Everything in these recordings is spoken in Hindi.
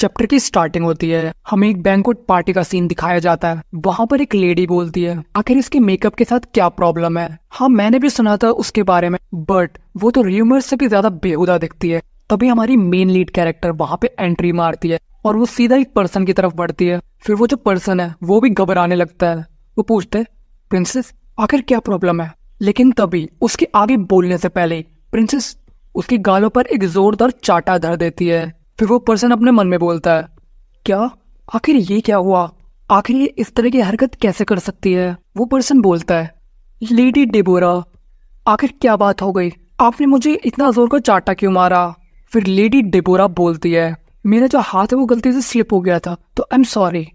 चैप्टर की स्टार्टिंग होती है। हमें एक बैंक्वेट पार्टी का सीन दिखाया जाता है। वहाँ पर एक लेडी बोलती है आखिर इसके मेकअप के साथ क्या प्रॉब्लम है। हाँ, मैंने भी सुना था उसके बारे में, बट वो तो र्यूमर से भी ज्यादा बेहुदा दिखती है। तभी हमारी मेन लीड कैरेक्टर वहाँ पे एंट्री मारती है और वो सीधा एक पर्सन की तरफ बढ़ती है। फिर वो जो पर्सन है वो भी घबराने लगता है। वो पूछते है प्रिंसेस आखिर क्या प्रॉब्लम है। लेकिन तभी उसके आगे बोलने से पहले प्रिंसेस उसके गालों पर एक जोरदार चाटा धर देती है। फिर वो पर्सन अपने मन में बोलता है क्या, आखिर ये क्या हुआ, आखिर ये इस तरह की हरकत कैसे कर सकती है। वो पर्सन बोलता है लेडी डेबोरा आखिर क्या बात हो गई, आपने मुझे इतना जोर का चाटा क्यों मारा। फिर लेडी डेबोरा बोलती है मेरा जो हाथ है वो गलती से स्लिप हो गया था तो आई एम सॉरी।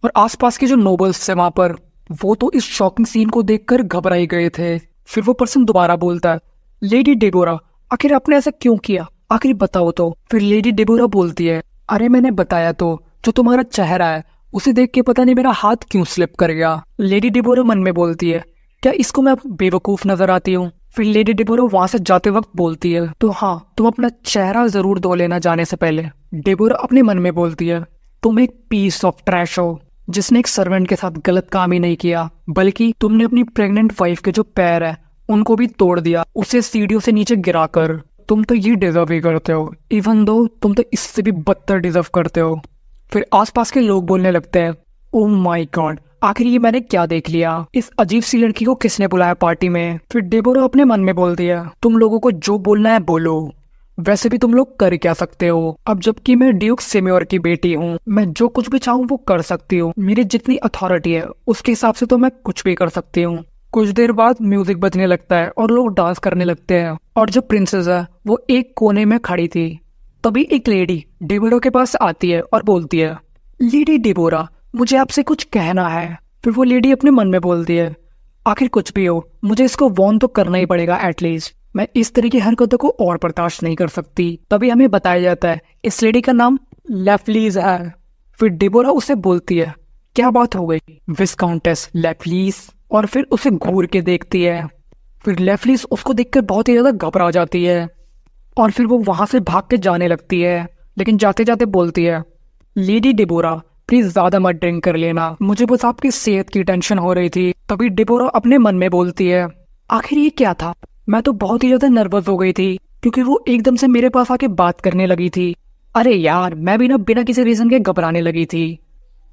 और आसपास के जो नोबल्स थे वहां पर वो तो इस शॉकिंग सीन को देखकर घबराए गए थे। फिर वो पर्सन दोबारा बोलता है लेडी डेबोरा आखिर आपने ऐसा क्यों किया, आखिर बताओ तो। फिर लेडी डेबोरा बोलती है अरे मैंने बताया तो, जो तुम्हारा चेहरा है उसे देख के पता नहीं मेरा हाथ क्यों स्लिप कर गया। लेडी डेबोरा मन में बोलती है क्या इसको मैं बेवकूफ नजर आती हूँ। फिर लेडी डेबोरा वहां से जाते वक्त बोलती है तो हाँ, तुम अपना चेहरा जरूर धो लेना जाने से पहले। डेबोरा अपने मन में बोलती है तुम एक पीस ऑफ ट्रैश हो जिसने एक सर्वेंट के साथ गलत काम ही नहीं किया, बल्कि तुमने अपनी प्रेग्नेंट वाइफ के जो पैर है उनको भी तोड़ दिया, उसे सीढ़ियों से नीचे गिराकर। तुम तो ये डिजर्व ही करते हो, इवन दो तुम तो इससे भी बदतर डिजर्व करते हो। फिर आसपास के लोग बोलने लगते हैं ओह माय गॉड, आखिर ये मैंने क्या देख लिया, इस अजीब सी लड़की को किसने बुलाया पार्टी में। फिर डेबोरा अपने मन में बोलती है तुम लोगों को जो बोलना है बोलो, वैसे भी तुम लोग कर क्या सकते हो। अब जबकि मैं ड्यूक सेम्योर की बेटी हूँ, मैं जो कुछ भी चाहूँ वो कर सकती हूँ, मेरी जितनी अथॉरिटी है उसके हिसाब से तो मैं कुछ भी कर सकती हूँ। कुछ देर बाद म्यूजिक बजने लगता है और लोग डांस करने लगते हैं और जो प्रिंसेस है वो एक कोने में खड़ी थी। तभी एक लेडी डेबोरा के पास आती है और बोलती है लेडी डेबोरा मुझे आपसे कुछ कहना है। फिर वो लेडी अपने मन में बोलती है आखिर कुछ भी हो मुझे इसको वॉर्न तो करना ही पड़ेगा एटलीस्ट, मैं इस तरह की हरकतों को और बर्दाश्त नहीं कर सकती। तभी हमें बताया जाता है इस लेडी का नाम लेफ्लीज है। फिर डेबोरा उसे बोलती है क्या बात हो गई विस्काउंटेस लेफ्लीज, और फिर उसे घूर के देखती है। फिर लेफ्लीज उसको देखकर बहुत ही ज्यादा घबरा जाती है और फिर वो वहां से भाग के जाने लगती है। लेकिन जाते जाते बोलती है लेडी डेबोरा प्लीज ज्यादा मत ड्रिंक कर लेना, मुझे बस आपकी सेहत की टेंशन हो रही थी। तभी डेबोरा अपने मन में बोलती है आखिर ये क्या था, मैं तो बहुत ही ज्यादा नर्वस हो गई थी क्योंकि वो एकदम से मेरे पास आके बात करने लगी थी। अरे यार, मैं भी ना बिना किसी रीजन के घबराने लगी थी।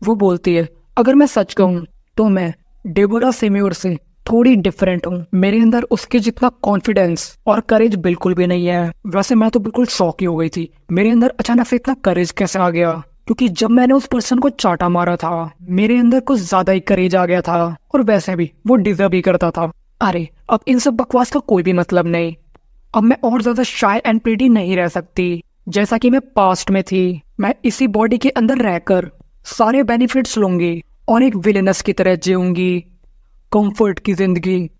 वो बोलती है अगर मैं सच कहूँ तो मैं डेबोरा सेम्योर से थोड़ी डिफरेंट हूँ, मेरे अंदर उसके जितना कॉन्फिडेंस और करेज बिल्कुल भी नहीं है। वैसे मैं तो बिल्कुल शॉक ही हो गई थी, मेरे अंदर अचानक से इतना करेज कैसे आ गया, क्योंकि जब मैंने उस पर्सन को चाटा मारा था मेरे अंदर कुछ ज्यादा ही करेज आ गया था और वैसे भी वो डिजर्व ही करता था। अरे अब इन सब बकवास का कोई भी मतलब नहीं, अब मैं और ज्यादा शाय एंड प्रिटी नहीं रह सकती जैसा कि मैं पास्ट में थी। मैं इसी बॉडी के अंदर रहकर सारे बेनिफिट्स लूंगी और एक विलेनस की तरह जीऊंगी कंफर्ट की जिंदगी।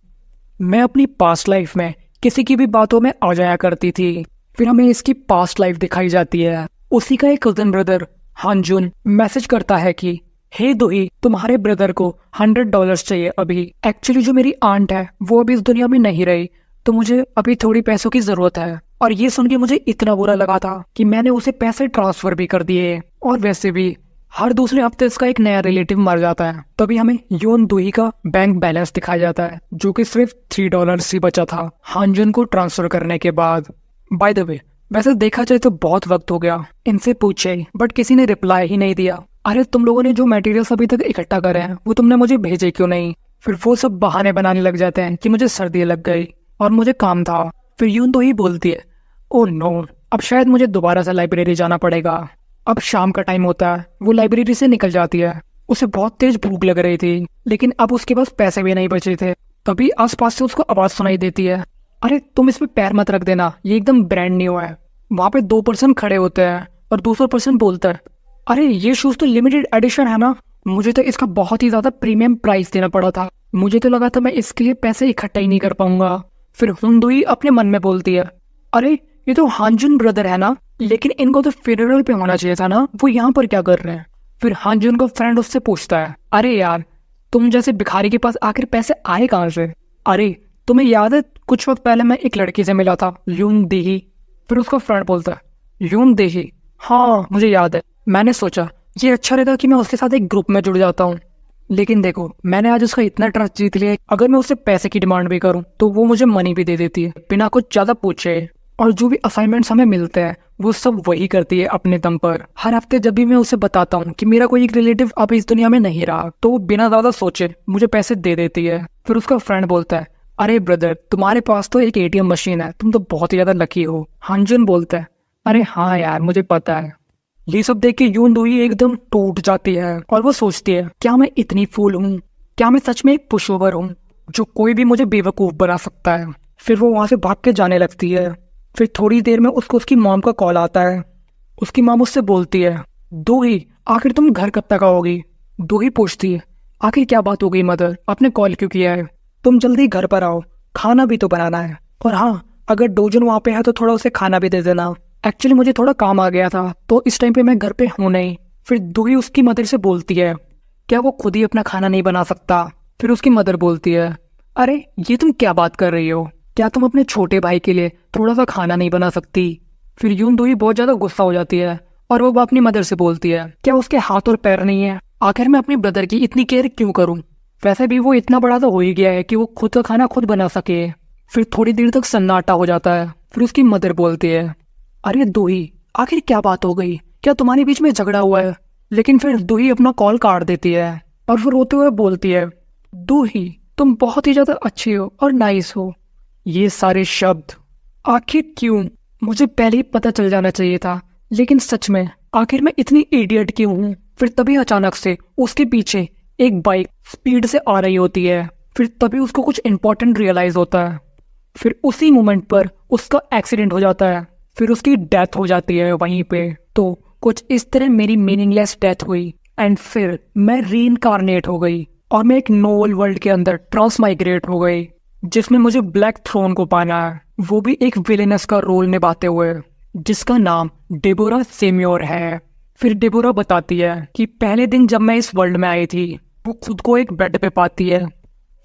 मैं अपनी पास्ट लाइफ में किसी की भी बातों में आ जाया करती थी। फिर हमें इसकी पास्ट लाइफ दिखाई जाती है। उसी का एक कजन ब्रदर हानजुन मैसेज करता है कि हे दोही, तुम्हारे ब्रदर को $100 चाहिए अभी। एक्चुअली जो मेरी आंट है वो अभी इस दुनिया में नहीं रही, तो मुझे अभी थोड़ी पैसों की जरूरत है। और ये सुन के मुझे इतना बुरा लगा था कि मैंने उसे पैसे ट्रांसफर भी कर दिए। और वैसे भी हर दूसरे हफ्ते इसका एक नया रिलेटिव मर जाता है। तभी हमें योन दोही का बैंक बैलेंस दिखाया जाता है जो कि सिर्फ $3 ही बचा था हानजुन को ट्रांसफर करने के बाद। बाय द वे, वैसे देखा जाए तो बहुत वक्त हो गया इनसे पूछे, बट किसी ने रिप्लाई ही नहीं दिया। अरे तुम लोगों ने जो मटेरियल्स अभी तक इकट्ठा करे हैं वो तुमने मुझे भेजे क्यों नहीं। फिर वो सब बहाने बनाने लग जाते हैं कि मुझे सर्दी लग गई और मुझे काम था। फिर यूं तो ही बोलती है ओह नो, अब शायद मुझे दोबारा से लाइब्रेरी जाना पड़ेगा। अब शाम का टाइम होता है, वो लाइब्रेरी से निकल जाती है। उसे बहुत तेज भूख लग रही थी लेकिन अब उसके पास पैसे भी नहीं बचे थे। तभी आसपास से उसको आवाज सुनाई देती है अरे तुम इसमें पैर मत रख देना, ये एकदम ब्रांड न्यू है। वहां पे 2 पर्सन खड़े होते हैं और दूसरा पर्सन बोलता है अरे ये शूज तो लिमिटेड एडिशन है ना, मुझे तो इसका बहुत ही ज्यादा प्रीमियम प्राइस देना पड़ा था, मुझे तो लगा था मैं इसके लिए पैसे इकट्ठा ही नहीं कर पाऊंगा। फिर हुंदुई अपने मन में बोलती है अरे ये तो हानजुन ब्रदर है ना, लेकिन इनको तो फ्यूनरल पे होना चाहिए था ना, वो यहाँ पर क्या कर रहे हैं। फिर हानजुन का फ्रेंड उससे पूछता है अरे यार, तुम जैसे भिखारी के पास आखिर पैसे आए कहाँ से। अरे तुम्हें याद है कुछ वक्त पहले मैं एक लड़की से मिला था यून देही। फिर उसका फ्रेंड बोलता है यून देही, हाँ मुझे याद है, मैंने सोचा ये अच्छा रहेगा कि मैं उसके साथ एक ग्रुप में जुड़ जाता हूँ। लेकिन देखो, मैंने आज उसका इतना ट्रस्ट जीत लिया है, अगर मैं उससे पैसे की डिमांड भी करूँ तो वो मुझे मनी भी दे देती है बिना कुछ ज्यादा पूछे। और जो भी असाइनमेंट्स हमें मिलते हैं वो सब वही करती है अपने दम पर। हर हफ्ते जब भी मैं उसे बताता हूँ कि मेरा कोई एक रिलेटिव अब इस दुनिया में नहीं रहा, तो वो बिना ज्यादा सोचे मुझे पैसे दे देती है। फिर उसका फ्रेंड बोलता है, अरे ब्रदर, तुम्हारे पास तो एक एटीएम मशीन है, तुम तो बहुत ही ज्यादा लकी हो। हांजन बोलता है, अरे हाँ यार, मुझे पता है। ये सब देख के यून दोही एकदम टूट जाती है और वो सोचती है, क्या मैं इतनी फूल हूँ? क्या मैं सच में एक पुशओवर हूँ जो कोई भी मुझे बेवकूफ बना सकता है? फिर वो वहां से भाग के जाने लगती है। फिर थोड़ी देर में उसको उसकी मॉम का कॉल आता है। उसकी मॉम उससे बोलती है, दोही आखिर तुम घर कब तक आओगी? दोही पूछती है, आखिर क्या बात हो गई मदर, आपने कॉल क्यों किया है? तुम जल्दी घर पर आओ, खाना भी तो बनाना है। और हाँ, अगर डोजन वहाँ पे है तो थोड़ा उसे खाना भी दे देना। एक्चुअली मुझे थोड़ा काम आ गया था तो इस टाइम पे मैं घर पे हूँ नहीं। फिर दोही उसकी मदर से बोलती है, क्या वो खुद ही अपना खाना नहीं बना सकता? फिर उसकी मदर बोलती है, अरे ये तुम क्या बात कर रही हो? क्या तुम अपने छोटे भाई के लिए थोड़ा सा खाना नहीं बना सकती? फिर यून दोही बहुत ज्यादा गुस्सा हो जाती है और वो अपनी मदर से बोलती है, क्या उसके हाथ और पैर नहीं है? आखिर मैं अपनी ब्रदर की इतनी केयर क्यों करूं? वैसे भी वो इतना बड़ा तो हो ही गया है कि वो खुद का खाना खुद बना सके। फिर थोड़ी देर तक सन्नाटा हो जाता है। फिर उसकी मदर बोलती है, अरे दोही, आखिर क्या बात हो गई? क्या तुम्हारे बीच में झगड़ा हुआ है? लेकिन फिर दोही अपना कॉल काट देती है और फिर रोते हुए बोलती है, दोही तुम बहुत ही ज्यादा अच्छी हो और नाइस हो। ये सारे शब्द आखिर क्यों? मुझे पहले ही पता चल जाना चाहिए था, लेकिन सच में आखिर मैं इतनी इडियट क्यों हूँ? फिर तभी अचानक से उसके पीछे एक बाइक स्पीड से आ रही होती है। फिर तभी उसको कुछ इंपॉर्टेंट रियलाइज होता है। फिर उसी मोमेंट पर उसका एक्सीडेंट हो जाता है। फिर उसकी डेथ हो जाती है वहीं पे। तो कुछ इस तरह मेरी मीनिंगलेस डेथ हुई एंड फिर मैं रीइंकारनेट हो गई और मैं एक नोवल वर्ल्ड के अंदर ट्रांसमाइग्रेट हो गई, जिसमें मुझे ब्लैक थ्रोन को पाना है, वो भी एक विलेनस का रोल निभाते हुए, जिसका नाम डेबोरा सेम्योर है। फिर डेबोरा बताती है कि पहले दिन जब मैं इस वर्ल्ड में आई थी, वो खुद को एक बेड पे पाती है।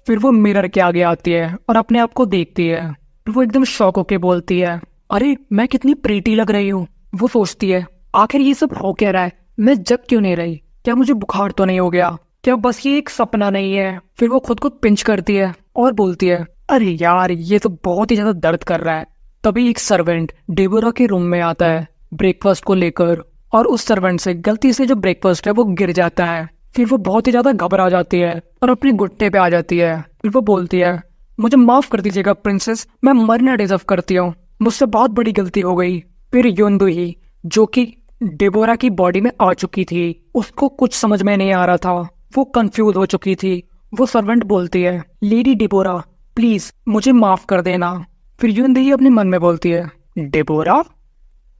फिर वो मिरर के आगे आती है और अपने आप को देखती है। फिर वो एकदम शॉक होके बोलती है, अरे मैं कितनी प्रीटी लग रही हूँ। वो सोचती है, आखिर ये सब हो क्या रहा है? मैं जग क्यों नहीं रही? क्या मुझे बुखार तो नहीं हो गया? क्या बस ये एक सपना नहीं है? फिर वो खुद को पिंच करती है और बोलती है, अरे यार ये तो बहुत ही ज्यादा दर्द कर रहा है। तभी एक सर्वेंट डेबोरा के रूम में आता है ब्रेकफास्ट को लेकर, और उस सर्वेंट से गलती से जो ब्रेकफास्ट है वो गिर जाता है। फिर वो बहुत ही ज्यादा घबरा जाती है और अपने घुटने पे आ जाती है। फिर वो बोलती है, मुझे माफ कर दीजिएगा प्रिंसेस, मैं मरना डिजर्व करती हूँ, मुझसे बहुत बड़ी गलती हो गई। फिर यून दोही, जो कि डेबोरा की बॉडी में आ चुकी थी, उसको कुछ समझ में नहीं आ रहा था, वो कंफ्यूज हो चुकी थी। वो सर्वेंट बोलती है, लेडी डेबोरा प्लीज मुझे माफ कर देना। फिर यून दोही अपने मन में बोलती है, डेबोरा,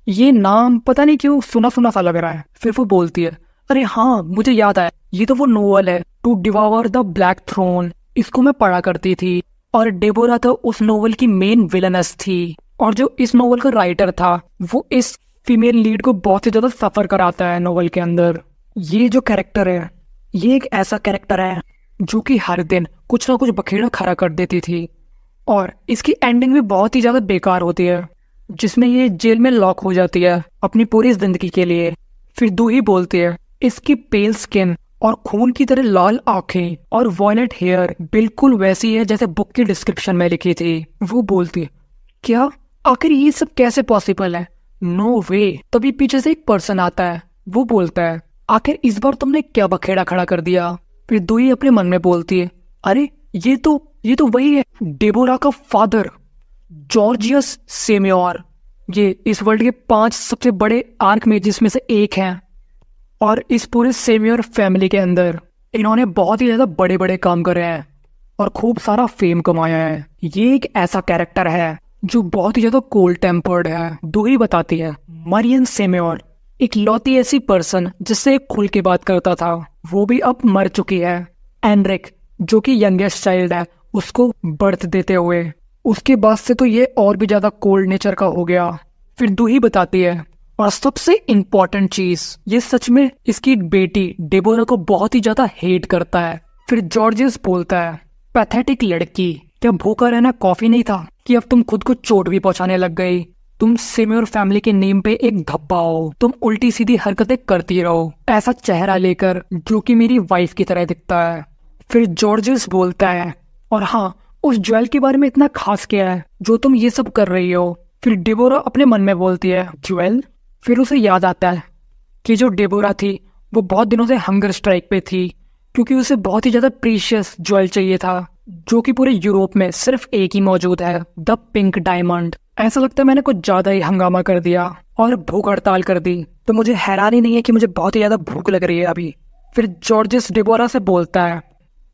ये नाम पता नहीं क्यों सुना सुना सा लग रहा है। फिर वो बोलती है, अरे हाँ मुझे याद आया, ये तो वो नोवेल है टू डिवॉर द ब्लैक थ्रोन, इसको मैं पढ़ा करती थी। और डेबोरा तो उस नोवेल की मेन विलनस थी, और जो इस नोवेल का राइटर था वो इस फीमेल लीड को बहुत ही ज्यादा सफर कराता है नोवेल के अंदर। ये जो कैरेक्टर है, ये एक ऐसा कैरेक्टर है जो कि हर दिन कुछ ना कुछ बखेड़ा खड़ा कर देती थी, और इसकी एंडिंग भी बहुत ही ज्यादा बेकार होती है, जिसमें ये जेल में लॉक हो जाती है अपनी पूरी जिंदगी के लिए। फिर दोही बोलती है, इसकी पेल स्किन और खून की तरह लाल आंखें और वॉयलेट हेयर बिल्कुल वैसी है जैसे बुक की डिस्क्रिप्शन में लिखी थी। वो बोलती है, क्या आखिर ये सब कैसे पॉसिबल है? नो वे। तभी पीछे से एक पर्सन आता है। वो बोलता है, आखिर इस बार तुमने क्या बखेड़ा खड़ा कर दिया? फिर दोही अपने मन में बोलती है, अरे ये तो वही है, डेबोरा का फादर जॉर्जियस सेम्योर। ये इस वर्ल्ड के 5 सबसे बड़े आर्कमेजिस में से एक हैं, और इस पूरे सेम्योर फैमिली के अंदर इन्होंने बहुत ही ज्यादा बड़े बड़े काम करे हैं और खूब सारा फेम कमाया है। ये एक ऐसा कैरेक्टर है जो बहुत ही ज्यादा कोल्ड टेम्पर्ड है। दोही बताती है, मरियन सेम्योर एक लौती ऐसी पर्सन जिससे खुल के बात करता था, वो भी अब मर चुकी है। एनरिक जो कि यंगेस्ट चाइल्ड है, उसको बर्थ देते हुए, उसके बाद से तो ये और भी ज्यादा कोल्ड नेचर का हो गया। फिर दोही बताती है, और सबसे इम्पोर्टेंट चीज, ये सच में इसकी बेटी डेबोरा को बहुत ही ज्यादा हेट करता है। फिर जॉर्जियस बोलता है, पैथेटिक लड़की, क्या भूखा रहना कॉफी नहीं था कि अब तुम खुद को चोट भी पहुंचाने लग गई? तुम सिम्योर फैमिली के नेम पे एक धब्बा हो, तुम उल्टी सीधी हरकतें करती रहो, ऐसा चेहरा लेकर जो कि मेरी वाइफ की तरह दिखता है। फिर जॉर्जियस बोलता है, और हाँ, उस ज्वेल के बारे में इतना खास क्या है जो तुम ये सब कर रही हो। फिर डेबोरा अपने मन में बोलती है, ज्वेल। फिर उसे याद आता है कि जो डेबोरा थी वो बहुत दिनों से हंगर स्ट्राइक पे थी, क्योंकि उसे बहुत ही ज्यादा प्रीशियस ज्वेल चाहिए था, जो कि पूरे यूरोप में सिर्फ एक ही मौजूद है, द पिंक डायमंड। ऐसा लगता है मैंने कुछ ज्यादा ही हंगामा कर दिया और भूख हड़ताल कर दी, तो मुझे हैरानी नहीं है कि मुझे बहुत ही ज्यादा भूख लग रही है अभी। फिर जॉर्जियस डेबोरा से बोलता है,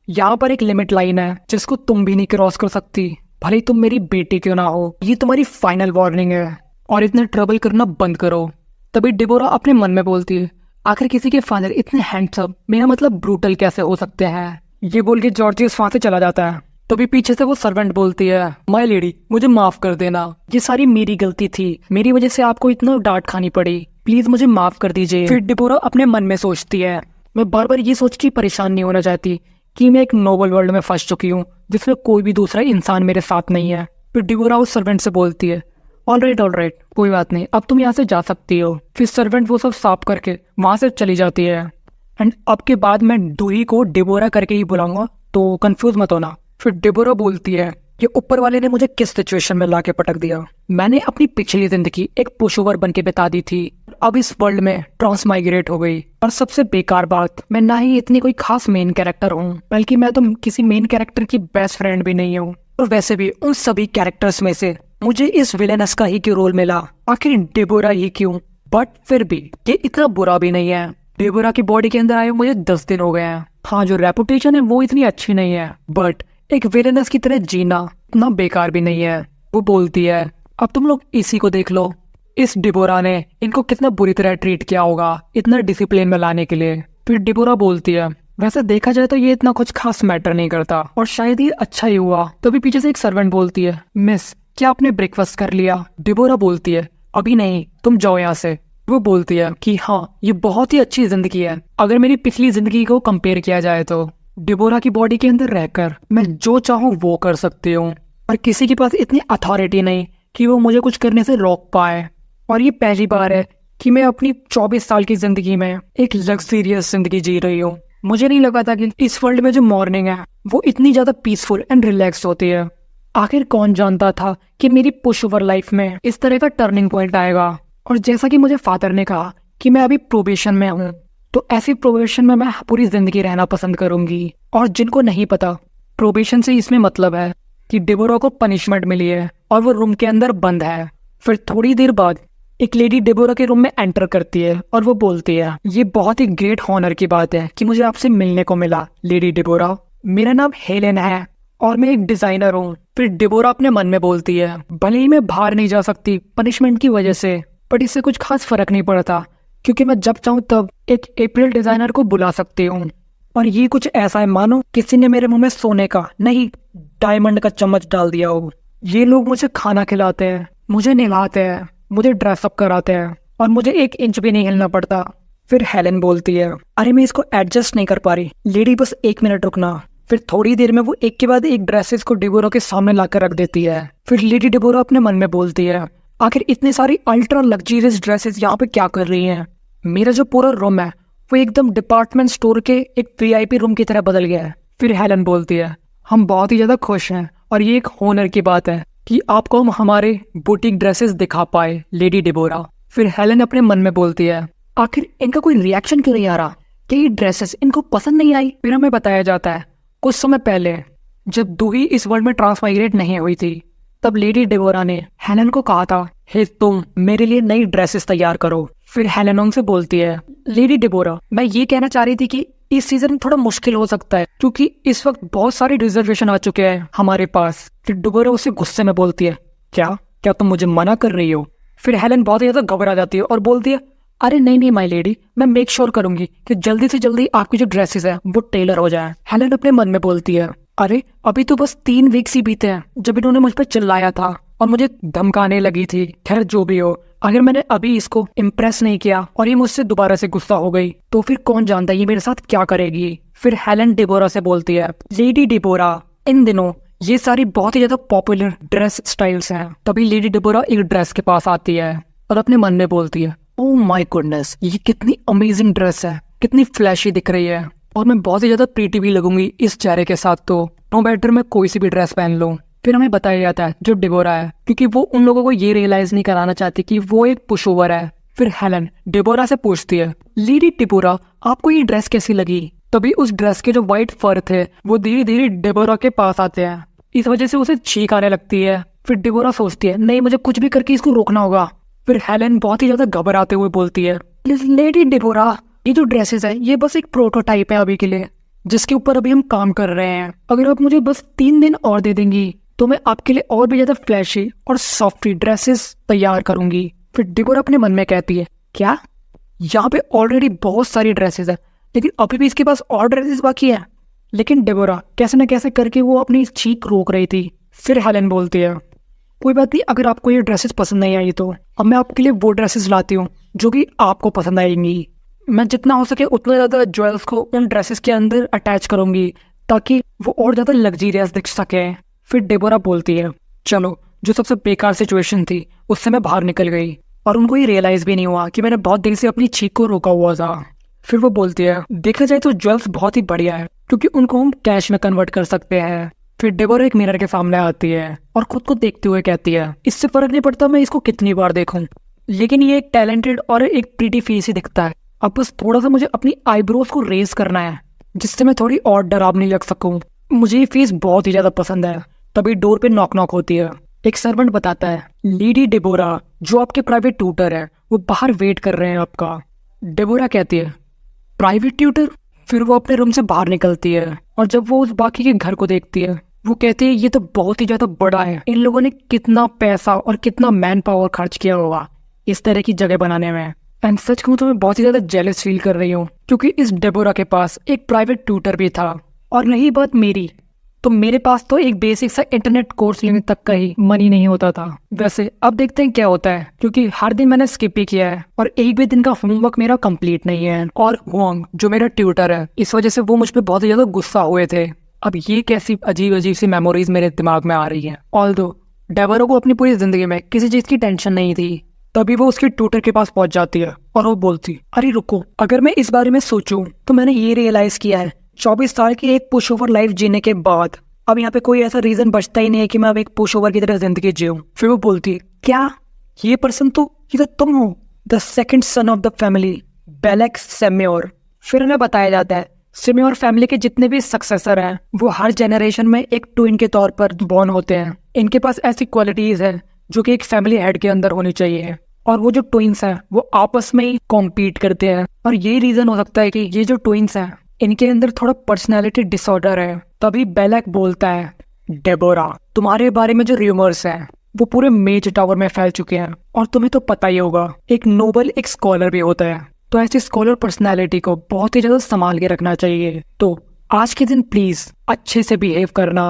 यहाँ पर एक लिमिट लाइन है जिसको तुम भी नहीं क्रॉस कर सकती, भले ही तुम मेरी बेटी क्यों ना हो। ये तुम्हारी फाइनल वार्निंग है और इतना ट्रबल करना बंद करो। तभी डेबोरा अपने मन में बोलती है, आखिर किसी के फादर इतने हैंडसम, मेरा मतलब ब्रूटल कैसे हो सकते हैं। ये बोल के जॉर्जियस वहां से चला जाता है। तभी पीछे से वो सर्वेंट बोलती है, माय लेडी, मुझे माफ कर देना, ये सारी मेरी गलती थी, मेरी वजह से आपको इतना डांट खानी पड़ी, प्लीज मुझे माफ कर दीजिए। फिर डेबोरा अपने मन में सोचती है, मैं बार बार ये सोच के परेशान नहीं होना चाहती कि मैं एक नोबल वर्ल्ड में फंस चुकी हूँ जिसमें कोई भी दूसरा इंसान मेरे साथ नहीं है। फिर डेबोरा उस सर्वेंट से बोलती है, ऑल राइट, कोई बात नहीं, अब तुम यहाँ से जा सकती हो। फिर सर्वेंट वो सब साफ करके वहां से चली जाती है। एंड अब के बाद मैं डूही को डेबोरा करके ही बुलाऊंगा, तो कंफ्यूज मत होना। फिर डेबोरा बोलती है, ये ऊपर वाले ने मुझे किस सिचुएशन में लाके पटक दिया। मैंने अपनी पिछली जिंदगी एक पुशओवर बन के बिता दी थी, अब इस वर्ल्ड में ट्रांस माइग्रेट हो गई। और सबसे बेकार बात, मैं ना ही इतनी कोई खास मेन कैरेक्टर हूँ, बल्कि मैं तो किसी मेन कैरेक्टर की बेस्ट फ्रेंड भी नहीं हूँ। और वैसे भी उन सभी कैरेक्टर्स में से मुझे इस विलेनस का ही क्यों रोल मिला, आखिर डेबोरा ही क्यों। बट फिर भी ये इतना बुरा भी नहीं है। डेबोरा की बॉडी के अंदर आए मुझे 10 दिन हो गए हैं। हाँ, जो रेपुटेशन है वो इतनी अच्छी नहीं है, बट एक विलेनस की तरह जीना उतना बेकार भी नहीं है। वो बोलती है, अब तुम लोग इसी को देख लो, इस डेबोरा ने इनको कितना बुरी तरह ट्रीट किया होगा इतना डिसिप्लिन में लाने के लिए। फिर डेबोरा बोलती है, वैसे देखा जाए तो ये इतना कुछ खास मैटर नहीं करता और शायद ये अच्छा ही हुआ। तभी पीछे से एक सर्वेंट बोलती है, मिस, क्या आपने ब्रेकफास्ट कर लिया। डेबोरा बोलती है, अभी नहीं, तुम जाओ यहाँ से। वो बोलती है कि हाँ, ये बहुत ही अच्छी जिंदगी है अगर मेरी पिछली जिंदगी को कंपेयर किया जाए तो। डेबोरा की बॉडी के अंदर रहकर मैं जो चाहूँ वो कर सकती हूँ और किसी के पास इतनी अथॉरिटी नहीं कि वो मुझे कुछ करने से रोक पाए। और ये पहली बार है कि मैं अपनी 24 साल की जिंदगी में एक लग्जरियस जिंदगी जी रही हूँ। मुझे नहीं लगा था कि इस वर्ल्ड में जो मॉर्निंग है वो इतनी ज्यादा पीसफुल एंड रिलैक्स्ड होती है। आखिर कौन जानता था कि मेरी पुश ओवर लाइफ में इस तरह का टर्निंग पॉइंट आएगा। और जैसा कि मुझे फादर ने कहा कि मैं अभी प्रोबेशन में हूँ, तो ऐसी प्रोबेशन में मैं पूरी जिंदगी रहना पसंद करूंगी। और जिनको नहीं पता, प्रोबेशन से इसमें मतलब है कि डेबोरा को पनिशमेंट मिली है और वो रूम के अंदर बंद है। फिर थोड़ी देर बाद एक लेडी डेबोरा के रूम में एंटर करती है और वो बोलती है, ये बहुत ही ग्रेट हॉनर की बात है कि मुझे आपसे मिलने को मिला लेडी डेबोरा। मेरा नाम हेलेन है और मैं एक डिजाइनर हूँ। फिर डेबोरा अपने मन में बोलती है, भले ही मैं बाहर नहीं जा सकती पनिशमेंट की वजह से, बट इससे कुछ खास फर्क नहीं पड़ता क्योंकि मैं जब चाहूँ तब एक अप्रैल डिजाइनर को बुला सकती हूँ। और ये कुछ ऐसा है मानो किसी ने मेरे मुंह में सोने का नहीं, डायमंड का चम्मच डाल दिया हो। ये लोग मुझे खाना खिलाते हैं, मुझे नहलाते हैं, मुझे ड्रेसअप कराते हैं और मुझे 1 इंच भी नहीं हिलना पड़ता। फिर हेलेन बोलती है, अरे मैं इसको एडजस्ट नहीं कर पा रही, लेडी बस 1 मिनट रुकना। फिर थोड़ी देर में वो एक के बाद एक ड्रेसेस को डेबोरा के सामने लाकर रख देती है। फिर लेडी डेबोरा अपने मन में बोलती है, आखिर इतनी सारी अल्ट्रा लग्जरियस ड्रेसेस यहाँ पे क्या कर रही हैं। मेरा जो पूरा रूम है वो एकदम डिपार्टमेंट स्टोर के एक VIP रूम की तरह बदल गया है। फिर हेलेन बोलती है, हम बहुत ही ज्यादा खुश हैं और ये एक होनर की बात है कि आपको हम हमारे बुटीक ड्रेसेस दिखा पाए लेडी डेबोरा। फिर हेलेन अपने मन में बोलती है, आखिर इनका कोई रिएक्शन क्यों नहीं आ रहा, क्या ये ड्रेसेस इनको पसंद नहीं आई। फिर हमें बताया जाता है कुछ समय पहले जब दूही इस वर्ल्ड में ट्रांसमाइग्रेट नहीं हुई थी, तब लेडी डेबोरा ने हेलेन को कहा था, हे तुम मेरे लिए नई ड्रेसेस तैयार करो। फिर हेलेन उनसे बोलती है, लेडी डेबोरा, मैं ये कहना चाह रही थी कि इस सीजन थोड़ा मुश्किल हो सकता है क्योंकि इस वक्त बहुत सारे रिजर्वेशन आ चुके हैं हमारे पास। फिर डेबोरा उसे गुस्से में बोलती है, क्या तुम मुझे मना कर रही हो। फिर हेलेन बहुत ही ज्यादा घबरा जाती है और बोलती है, अरे नहीं माय लेडी, मैं मेक श्योर करूंगी कि जल्दी से जल्दी आपकी जो ड्रेसेस है वो टेलर हो जाए। हेलेन अपने मन में बोलती है, अरे अभी तो बस 3 वीक्स ही बीते हैं जब इन्होंने मुझ पर चिल्लाया था और मुझे धमकाने लगी थी। खैर जो भी हो, अगर मैंने अभी इसको इम्प्रेस नहीं किया और ये मुझसे दोबारा से गुस्सा हो गई तो फिर कौन जानता ये मेरे साथ क्या करेगी। फिर हेलेन डेबोरा से बोलती है, लेडी डेबोरा, इन दिनों ये सारी बहुत ही ज्यादा पॉपुलर ड्रेस स्टाइल्स हैं। तभी लेडी डेबोरा एक ड्रेस के पास आती है और अपने मन में बोलती है, ओह माय गुडनेस, ये कितनी अमेजिंग ड्रेस है, कितनी फ्लैशी दिख रही है और मैं बहुत ही ज्यादा प्रीटी भी लगूंगी इस चेहरे के साथ, तो नो बेटर मैं कोई सी भी ड्रेस पहन लूं। फिर हमें बताया जाता है जो डेबोरा है, क्योंकि वो उन लोगों को ये रियलाइज नहीं कराना चाहती कि वो एक पुश ओवर है। फिर हेलन डेबोरा से पूछती है, लेडी डेबोरा आपको ये ड्रेस कैसी लगी? तभी उस ड्रेस के जो व्हाइट फर थे वो धीरे धीरे डेबोरा के पास आते हैं। इस वजह से उसे छींक आने लगती है। फिर डेबोरा सोचती है, नहीं मुझे कुछ भी करके इसको रोकना होगा। फिर हेलन बहुत ही ज्यादा घबराते हुए बोलती है, लेडी डेबोरा ये जो ड्रेसेस है ये बस एक प्रोटोटाइप है अभी के लिए, जिसके ऊपर अभी हम काम कर रहे हैं। अगर आप मुझे बस 3 दिन और दे देंगी तो मैं आपके लिए और भी ज्यादा फ्लैशी और सॉफ्टी ड्रेसेस तैयार करूंगी। फिर डेबोरा अपने मन में कहती है, क्या यहाँ पे ऑलरेडी बहुत सारी ड्रेसेस है लेकिन अभी भी इसके पास और ड्रेसेस बाकी है? लेकिन डेबोरा कैसे न कैसे करके वो अपनी चीख रोक रही थी। फिर हेलन बोलती है, कोई बात नहीं, अगर आपको ये ड्रेसेस पसंद नहीं आई तो अब मैं आपके लिए वो ड्रेसेस लाती हूँ जो कि आपको पसंद आएंगी। मैं जितना हो सके उतना ज़्यादा ज्वेल्स को उन ड्रेसेस के अंदर अटैच करूंगी ताकि वो और ज़्यादा लग्जरियस दिख सके। फिर डेबोरा बोलती है, चलो जो सबसे बेकार सिचुएशन थी उससे मैं बाहर निकल गई और उनको ये रियलाइज भी नहीं हुआ कि मैंने बहुत देर से अपनी चीख को रोका हुआ था। फिर वो बोलती है, देखा जाए तो ज्वेल्स बहुत ही बढ़िया है क्योंकि उनको हम कैश में कन्वर्ट कर सकते हैं। फिर डेबोरा एक मिरर के सामने आती है और खुद को देखते हुए कहती है, इससे फर्क नहीं पड़ता मैं इसको कितनी बार देखूं, लेकिन ये एक टैलेंटेड और एक प्रीटी फेस ही दिखता है। अब बस थोड़ा सा मुझे अपनी आईब्रोज को रेज करना है जिससे मैं थोड़ी और डरावनी लग सकूं। मुझे ये फेस बहुत ही ज्यादा पसंद है। तभी डोर पे नॉक नॉक होती है। एक सर्वेंट बताता है, लेडी डेबोरा जो आपके प्राइवेट ट्यूटर है वो बाहर वेट कर रहे हैं आपका। डेबोरा कहती है, प्राइवेट ट्यूटर? फिर वो अपने रूम से बाहर निकलती है और जब वो उस बाकी के घर को देखती है वो कहती है, ये तो बहुत ही ज्यादा बड़ा है, इन लोगों ने कितना पैसा और कितना मैन पावर खर्च किया होगा इस तरह की जगह बनाने में। एंड सच कहूं तो मैं बहुत ही ज्यादा जेलस फील कर रही हूँ क्योंकि इस डेबोरा के पास एक प्राइवेट ट्यूटर भी था और रही बात मेरी, तो मेरे पास तो एक बेसिक सा इंटरनेट कोर्स लेने तक का ही मनी नहीं होता था। वैसे अब देखते हैं क्या होता है, क्योंकि हर दिन मैंने स्किप ही किया है और एक भी दिन का होमवर्क मेरा कंप्लीट नहीं है। और हुआंग जो मेरा ट्यूटर है, इस वजह से वो मुझ पे बहुत ही ज्यादा गुस्सा हुए थे। अब ये कैसी अजीब अजीब सी मेमोरीज मेरे दिमाग में आ रही है। ऑल्दो डेबोरा को अपनी पूरी जिंदगी में किसी चीज की टेंशन नहीं थी। तभी वो उसके ट्यूटर के पास पहुंच जाती है और वो बोलती, अरे रुको, अगर मैं इस बारे में सोचूं तो मैंने ये रियलाइज किया है 24 साल की एक पुश ओवर लाइफ जीने के बाद अब यहाँ पे कोई ऐसा रीजन बचता ही नहीं है कि मैं अब एक पुश ओवर की तरह जिंदगी जीऊं। फिर वो बोलती है, क्या ये पर्सन तो ये तो तुम हो, the second son of the family, बेलेक सेम्योर। फिर हमें बताया जाता है सेम्योर फैमिली के जितने भी सक्सेसर हैं वो हर जेनरेशन में एक ट्विन के तौर पर बॉर्न होते हैं। इनके पास ऐसी क्वालिटीज है जो कि एक फैमिली हेड के अंदर होनी चाहिए और वो जो ट्विन्स हैं वो आपस में ही कॉम्पीट करते हैं और ये रीजन हो सकता है कि ये जो ट्विन्स हैं इनके अंदर थोड़ा पर्सनैलिटी डिसऑर्डर है। तभी बेलेक बोलता है, डेबोरा तुम्हारे बारे में जो र्यूमर्स हैं वो पूरे मेज टावर में फैल चुके हैं और तुम्हें तो पता ही होगा एक नोबल एक स्कॉलर भी होता है, तो ऐसी स्कॉलर पर्सनैलिटी को बहुत ही ज्यादा संभाल के रखना चाहिए। तो आज के दिन प्लीज अच्छे से बिहेव करना।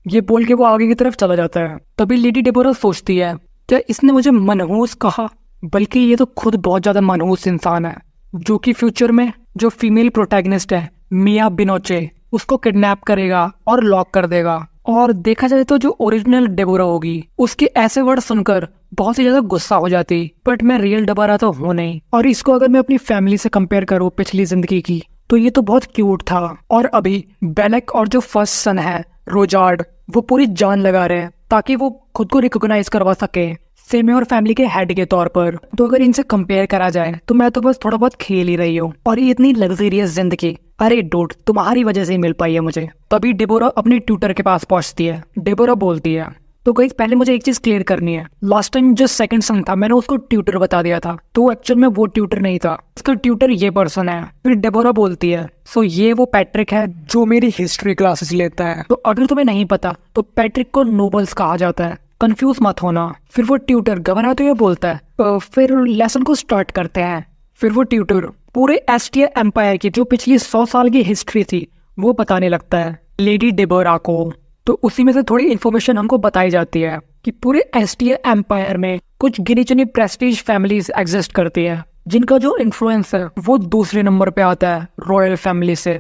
ये बोल के वो आगे की तरफ चला जाता है। तभी लेडी डेबोरा सोचती है, क्या इसने मुझे मनहूस कहा? बल्कि ये तो खुद बहुत ज्यादा मनहूस इंसान है जो कि फ्यूचर में जो फीमेल प्रोटैगनिस्ट है मिया बिनोचे उसको किडनैप करेगा और लॉक कर देगा। और देखा जाए तो जो ओरिजिनल डेबोरा होगी उसके ऐसे वर्ड सुनकर बहुत ही ज्यादा गुस्सा हो जाती, बट मैं रियल डेबोरा तो हूँ नहीं। और इसको अगर मैं अपनी फैमिली से कंपेयर करूँ पिछली जिंदगी की तो ये तो बहुत क्यूट था। और अभी बेलेक और जो फर्स्ट सन है रोजार्ड वो पूरी जान लगा रहे हैं ताकि वो खुद को रिकॉग्नाइज करवा सके सेम्योर फैमिली के हेड के तौर पर। तो अगर इनसे कंपेयर करा जाए तो मैं तो बस थोड़ा बहुत खेल ही रही हूँ और ये इतनी लग्जरियस जिंदगी अरे डोट तुम्हारी वजह से ही मिल पाई है मुझे। तभी डेबोरा अपने ट्यूटर के पास पहुंचती है। डेबोरा बोलती है, तो गाइस पहले मुझे एक चीज क्लियर करनी है, लास्ट टाइम जो सेकंड सन था मैंने उसको ट्यूटर बता दिया था, तो एक्चुअल में वो ट्यूटर नहीं था, उसका ट्यूटर ये पर्सन है। फिर डेबोरा बोलती है, सो ये वो पैट्रिक है जो मेरी हिस्ट्री क्लासेस लेता है। तो अगर तुम्हें नहीं पता तो पैट्रिक को नोबल्स कहा जाता है, कंफ्यूज मत होना। फिर वो ट्यूटर घबराते हुए बोलता है, फिर लेसन को स्टार्ट करते हैं। फिर वो ट्यूटर पूरे एस्टिया एम्पायर की जो पिछली 100 साल की हिस्ट्री थी वो बताने लगता है लेडी डेबोरा को। तो उसी में से थोड़ी इन्फॉर्मेशन हमको बताई जाती है कि पूरे एस्टिया एम्पायर में कुछ गिनी चुनी प्रेस्टीज फैमिलीज एग्जिस्ट करती है जिनका जो इन्फ्लुएंस है वो दूसरे नंबर पे आता है रॉयल फैमिली से।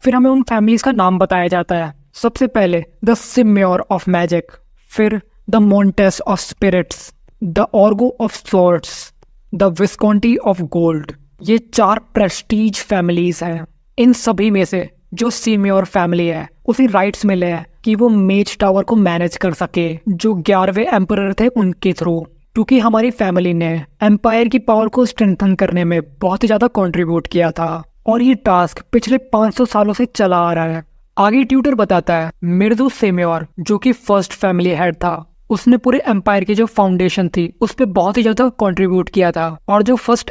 फिर हमें उन फैमिलीज का नाम बताया जाता है सबसे पहले द सिम्योर ऑफ मैजिक, फिर द मोंटेस ऑफ स्पिरिट्स, द ऑर्गो of swords, the Visconti of gold. ये 4 प्रेस्टीज फैमिलीज हैं। इन सभी में से जो सिम्योर फैमिली है उसे राइट्स मिले हैं कि वो मेज टावर को मैनेज कर सके, जो 11वें एम्परर थे उनके थ्रू, क्योंकि हमारी फैमिली ने एम्पायर की पावर को स्ट्रेंथन करने में बहुत ही ज्यादा कंट्रीब्यूट किया था और ये टास्क पिछले 500 सालों से चला आ रहा है। आगे ट्यूटर बताता है मिर्जू सेम्योर जो कि फर्स्ट फैमिली हेड था, उसने पूरे एम्पायर की जो फाउंडेशन थी उस पर बहुत ही ज्यादा कंट्रीब्यूट किया था और जो फर्स्ट